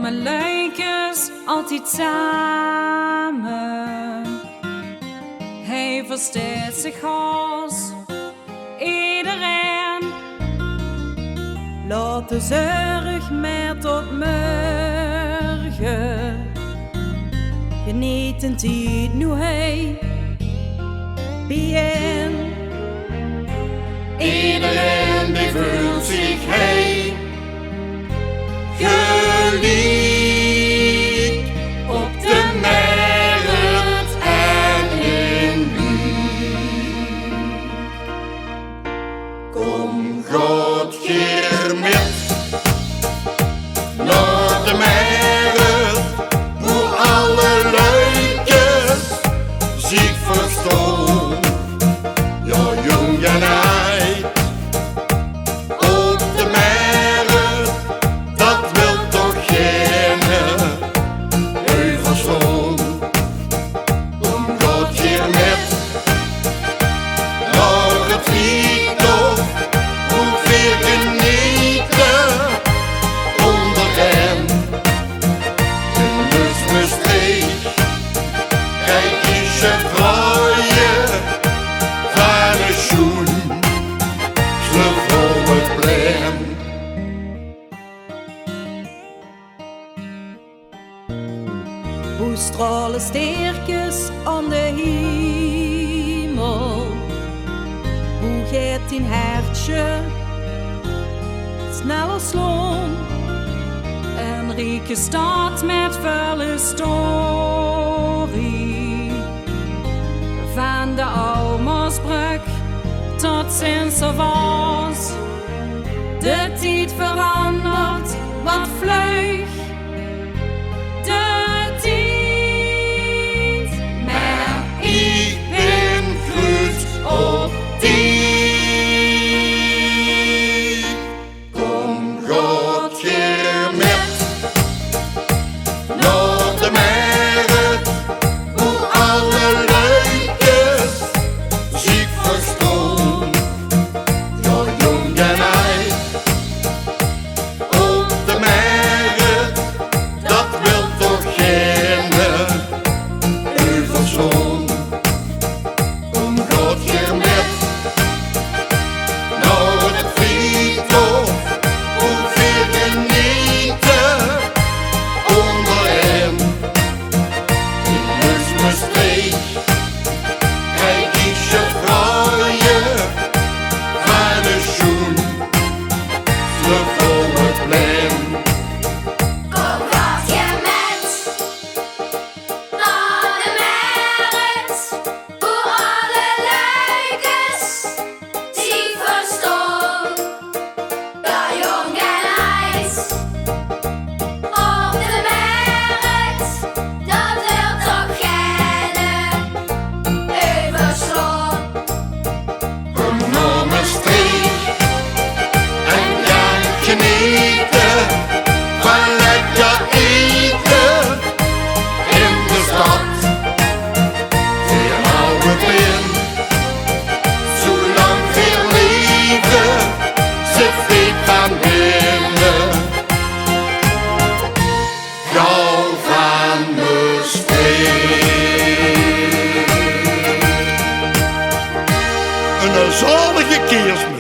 arme luikjes altijd samen. Hij versteelt zich als iedereen. Laat de zorg meer tot morgen. Geniet een tijd nu hij bijeen. Iedereen die voelt zich heen geliefd op de markt en in Wiek. Kom God hier met naar de markt, hoe alle luikjes zich verstoon. Ja, jong en oud op de markt, dat wil toch geen overslaan. Kom God hier met naar het friethof, hoeveel genieten onder hen. In Musmestreek, kijk eens je vrije van een schoen, ze voor het plein. Hoe stralen sterkjes aan de hemel? Hoe gaat in hartje sneller slaan? Een rijke stad met vuile story. Van de Almersbrug tot Sint-Servaas. De tijd verandert wat vlug. De tijd, maar Ik ben goed op die. Kom God hier met naar de markt, hoe alle luikjes zich verstoon. Ja, jong en oud op de markt, dat wil toch geen overslaan. Kom God hier met naar het friethof, hoeveel genieten onder hen. In Musmestreek, kijk eens je vrije van een schoen, ze voor het plein. Kom God hier met naar de markt, hoe alle luikjes zich verstoon. Ja, jong en oud op de markt, dat wil toch geen overslaan. Kom naar mijn streek en ga genieten van lekker eten in de stad. Veel oude pin, zolang veel leven zit niet van binnen. Gauw van mijn streek. Een zalige kerstmis.